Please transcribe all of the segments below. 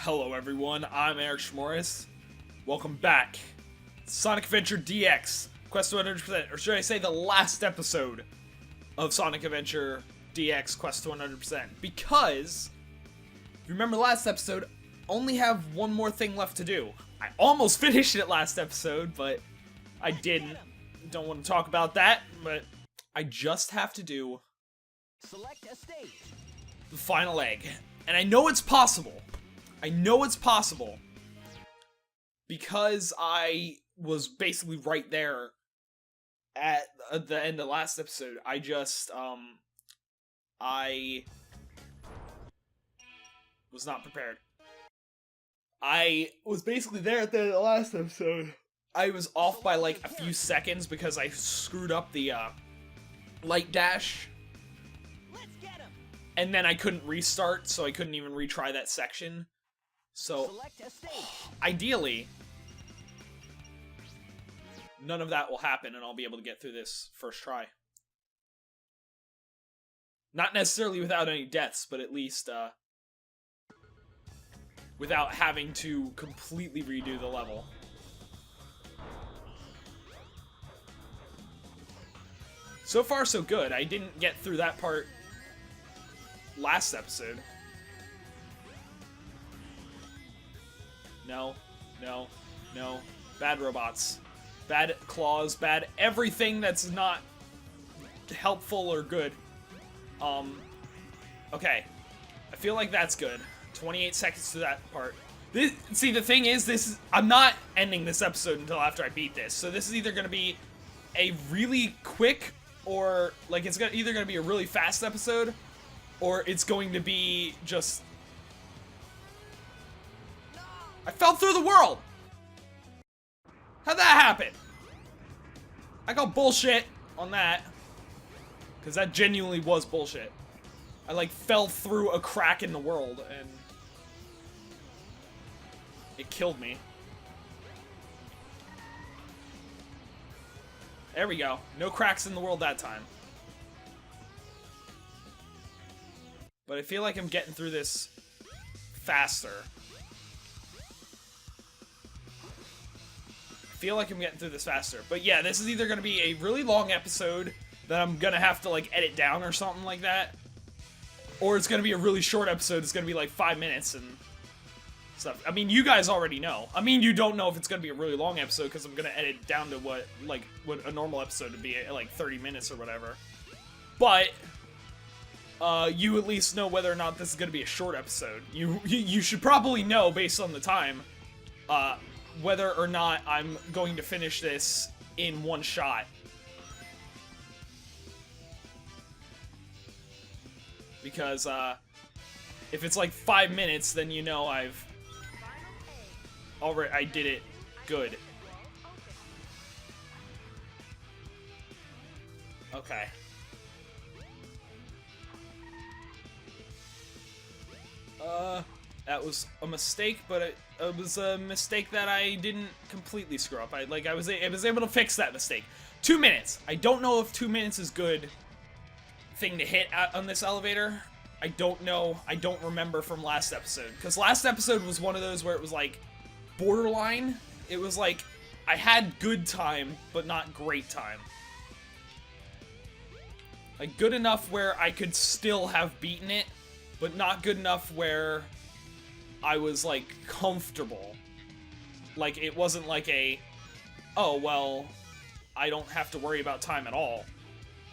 Hello everyone, I'm Eric Schmorris. Welcome back. Sonic Adventure DX, Quest to 100%, or should I say the last episode of Sonic Adventure DX Quest to 100%. Because, if you remember last episode, only have one more thing left to do. I almost finished it last episode, but I didn't. Don't want to talk about that, but I just have to do Select a stage. the final egg. And I know it's possible. I know it's possible because I was basically right there at the end of last episode. I was not prepared. I was basically there at the end of the last episode. I was off by like a few seconds because I screwed up the light dash. And then I couldn't restart, so I couldn't even retry that section. So, ideally, none of that will happen, and I'll be able to get through this first try. Not necessarily without any deaths, but at least, without having to completely redo the level. So far, so good. I didn't get through that part last episode. No, no, no. Bad robots. Bad claws, bad everything that's not helpful or good. Okay. I feel like that's good. 28 seconds to that part. See, the thing is, I'm not ending this episode until after I beat this. So this is either going to be a really quick, or, like, it's either going to be a really fast episode, or it's going to be just... I fell through the world! How'd that happen? I got bullshit on that. Because that genuinely was bullshit. I, like, fell through a crack in the world, and... it killed me. There we go. No cracks in the world that time. But I feel like I'm getting through this faster. But yeah, this is either going to be a really long episode that I'm going to have to, like, edit down or something like that. Or it's going to be a really short episode. It's going to be, like, 5 minutes and stuff. I mean, you guys already know. I mean, you don't know if it's going to be a really long episode because I'm going to edit down to what a normal episode would be, like 30 minutes or whatever. But... you at least know whether or not this is going to be a short episode. You should probably know, based on the time, whether or not I'm going to finish this in one shot. Because, if it's like 5 minutes, then you know I did it good. Okay. That was a mistake, but it was a mistake that I didn't completely screw up. I was able to fix that mistake. 2 minutes. I don't know if 2 minutes is good thing to hit on this elevator. I don't know. I don't remember from last episode. Because last episode was one of those where it was like borderline. It was like I had good time, but not great time. Like good enough where I could still have beaten it, but not good enough where I was, like, comfortable. Like, it wasn't like a, oh, well, I don't have to worry about time at all,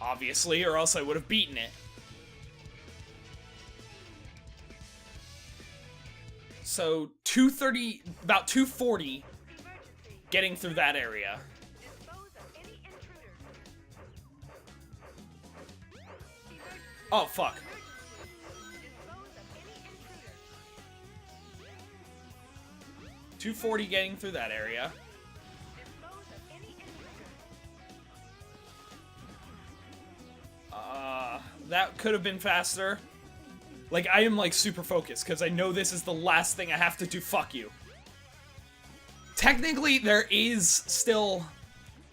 obviously, or else I would have beaten it. So, 230, about 240, getting through that area. Oh, fuck. 240 getting through that area. That could have been faster. Like, I am, like, super focused, because I know this is the last thing I have to do. Fuck you. Technically, there is still...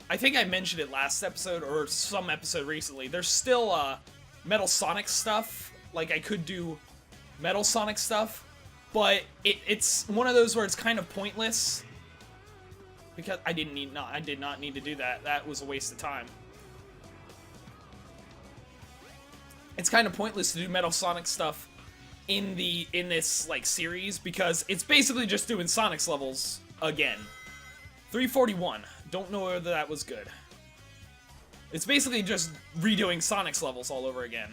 I think I mentioned it last episode, or some episode recently. There's still, Metal Sonic stuff. Like, I could do Metal Sonic stuff. but it's one of those where it's kind of pointless because I did not need to do that. That was a waste of time. It's kind of pointless to do Metal Sonic stuff in this like series because it's basically just doing Sonic's levels again. 341. Don't know whether that was good. It's basically just redoing Sonic's levels all over again.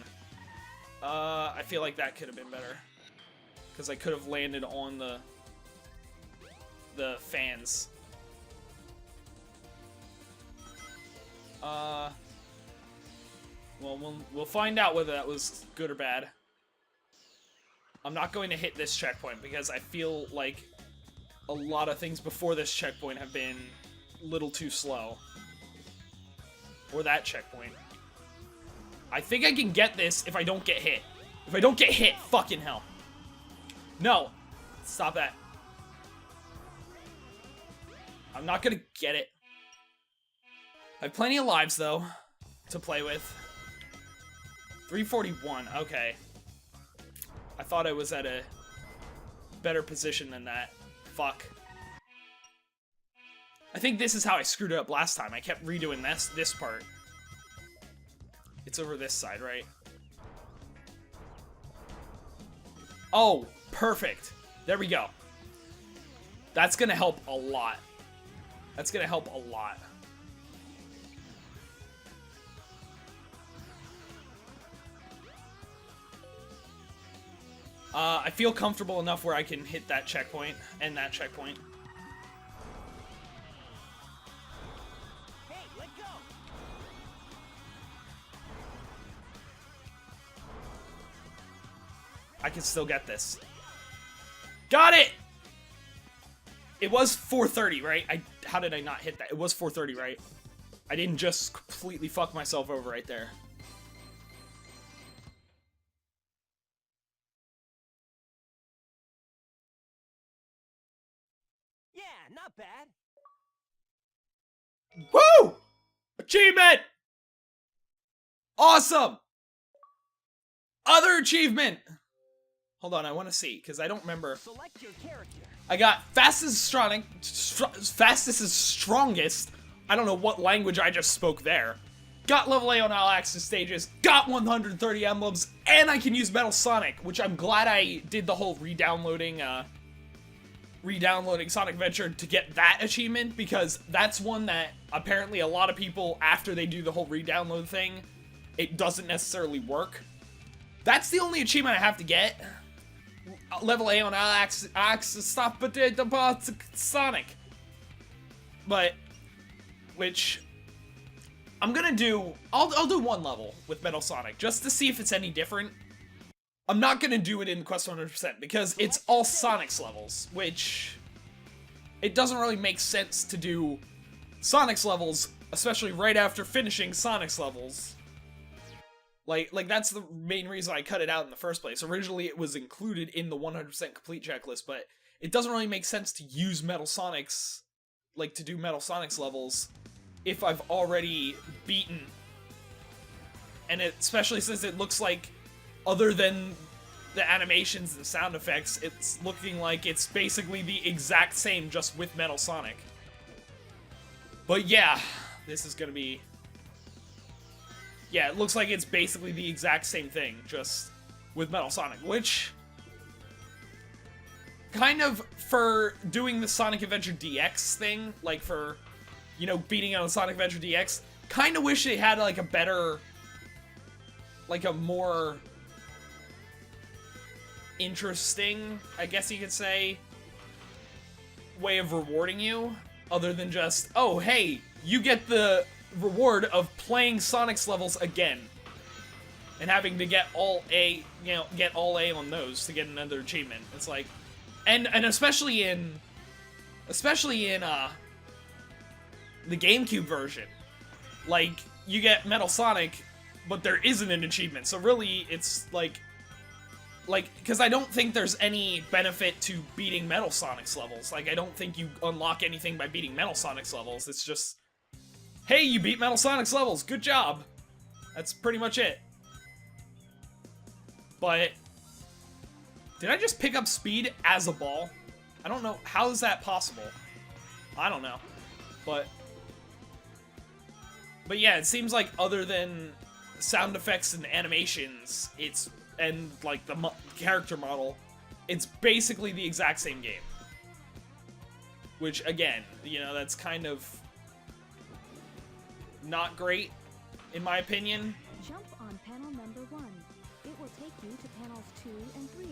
I feel like that could have been better. Because I could have landed on the fans. Well, we'll find out whether that was good or bad. I'm not going to hit this checkpoint because I feel like a lot of things before this checkpoint have been a little too slow. Or that checkpoint. I think I can get this if I don't get hit. If I don't get hit, fucking hell. No. Stop that. I'm not gonna get it. I have plenty of lives, though, to play with. 341, okay. I thought I was at a better position than that. Fuck. I think this is how I screwed it up last time. I kept redoing this part. It's over this side, right? Oh, perfect. There we go. That's gonna help a lot. That's gonna help a lot. I feel comfortable enough where I can hit that checkpoint and that checkpoint. Hey, let go. I can still get this. Got it! It was 430, right? How did I not hit that? It was 430, right? I didn't just completely fuck myself over right there. Yeah, not bad. Woo! Achievement! Awesome! Other achievement! Hold on, I want to see, because I don't remember. Select your character. I got fastest is strongest. I don't know what language I just spoke there. Got level A on all access stages, got 130 emblems, and I can use Metal Sonic, which I'm glad I did the whole re-downloading Sonic Adventure to get that achievement, because that's one that apparently a lot of people, after they do the whole re-download thing, it doesn't necessarily work. That's the only achievement I have to get. Level A on all access stuff, but Sonic. But, which, I'm gonna do, I'll do one level with Metal Sonic, just to see if it's any different. I'm not gonna do it in Quest 100% because it's all Sonic's levels, which it doesn't really make sense to do Sonic's levels, especially right after finishing Sonic's levels. Like that's the main reason I cut it out in the first place. Originally it was included in the 100% complete checklist, but it doesn't really make sense to use Metal Sonic's, like to do Metal Sonic's levels if I've already beaten. And especially since it looks like, other than the animations and sound effects, it's looking like it's basically the exact same, just with Metal Sonic. But yeah, this is gonna be... Yeah, it looks like it's basically the exact same thing, just with Metal Sonic, which... kind of, for doing the Sonic Adventure DX thing, like for, you know, beating on Sonic Adventure DX, kind of wish they had, like, a better... like, a more... interesting, I guess you could say, way of rewarding you, other than just, oh, hey, you get the reward of playing Sonic's levels again, and having to get all A, you know, get all A on those to get another achievement. It's like, and especially in the GameCube version, like, you get Metal Sonic, but there isn't an achievement, so really, it's like, because I don't think there's any benefit to beating Metal Sonic's levels. Like, I don't think you unlock anything by beating Metal Sonic's levels. It's just, hey, you beat Metal Sonic's levels, good job. That's pretty much it. But Did I just pick up speed as a ball? I don't know. How is that possible? I don't know. But yeah, it seems like other than sound effects and animations, and like the character model, it's basically the exact same game. Which, again, you know, that's kind of not great, in my opinion. Jump on panel number 1. It will take you to panels 2 and 3.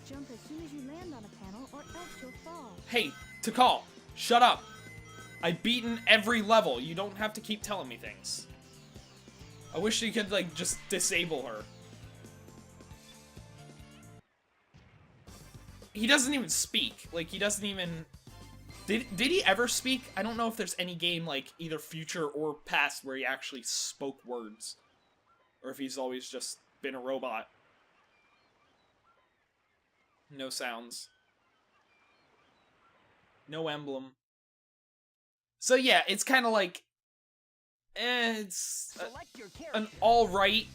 Jump as soon as you land on a panel, or else you'll fall. Hey, Takal, shut up. I've beaten every level. You don't have to keep telling me things. I wish you could, like, just disable her. He doesn't even speak. Like, he doesn't even... Did he ever speak? I don't know if there's any game, like, either future or past where he actually spoke words. Or if he's always just been a robot. No sounds. No emblem. So yeah, it's kind of like... it's an alright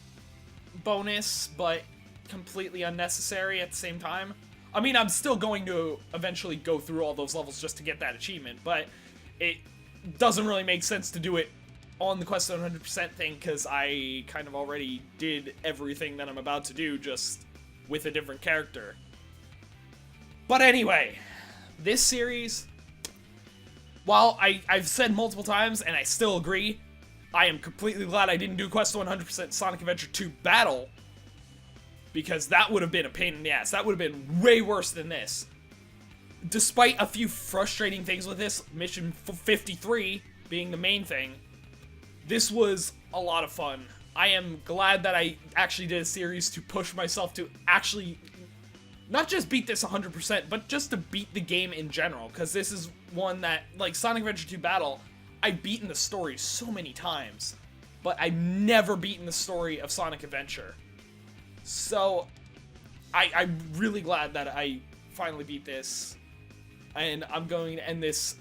bonus, but completely unnecessary at the same time. I mean, I'm still going to eventually go through all those levels just to get that achievement, but it doesn't really make sense to do it on the Quest 100% thing, because I kind of already did everything that I'm about to do, just with a different character. But anyway, this series, while I've said multiple times, and I still agree, I am completely glad I didn't do Quest 100% Sonic Adventure 2 Battle, because that would have been a pain in the ass. That would have been way worse than this. Despite a few frustrating things with this, Mission 53 being the main thing, this was a lot of fun. I am glad that I actually did a series to push myself to actually not just beat this 100%, but just to beat the game in general, because this is one that, like Sonic Adventure 2 Battle, I've beaten the story so many times, but I've never beaten the story of Sonic Adventure. So, I'm really glad that I finally beat this, and I'm going to end this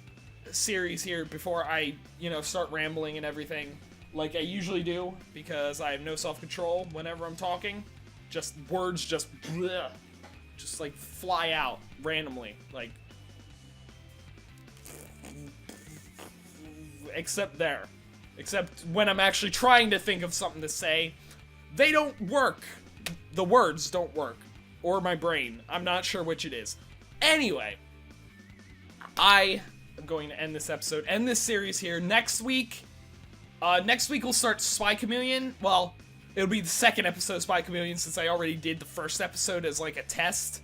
series here before I, you know, start rambling and everything, like I usually do, because I have no self-control whenever I'm talking. Just words just bleh, just like fly out randomly, like, except when I'm actually trying to think of something to say, they don't work. The words don't work, or my brain. I'm not sure which it is. Anyway, I am going to end this episode, end this series here. Next week we'll start Spy Chameleon. Well, it'll be the second episode of Spy Chameleon, since I already did the first episode as like a test.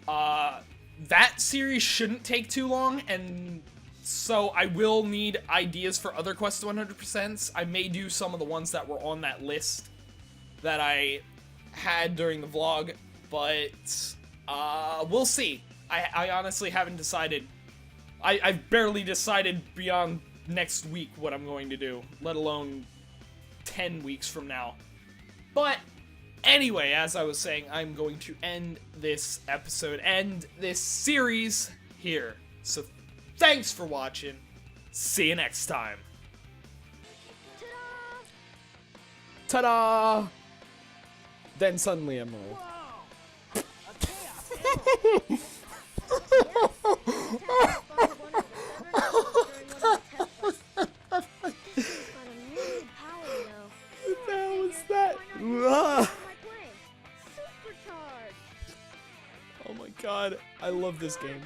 That series shouldn't take too long, and so I will need ideas for other Quest 100%. I may do some of the ones that were on that list that I had during the vlog, but we'll see. I honestly haven't decided. I've barely decided beyond next week what I'm going to do, let alone 10 weeks from now. But anyway, as I was saying, I'm going to end this episode, end this series here. So thanks for watching. See you next time. Ta-da! Then suddenly Emerald. Oh my god, I love this game.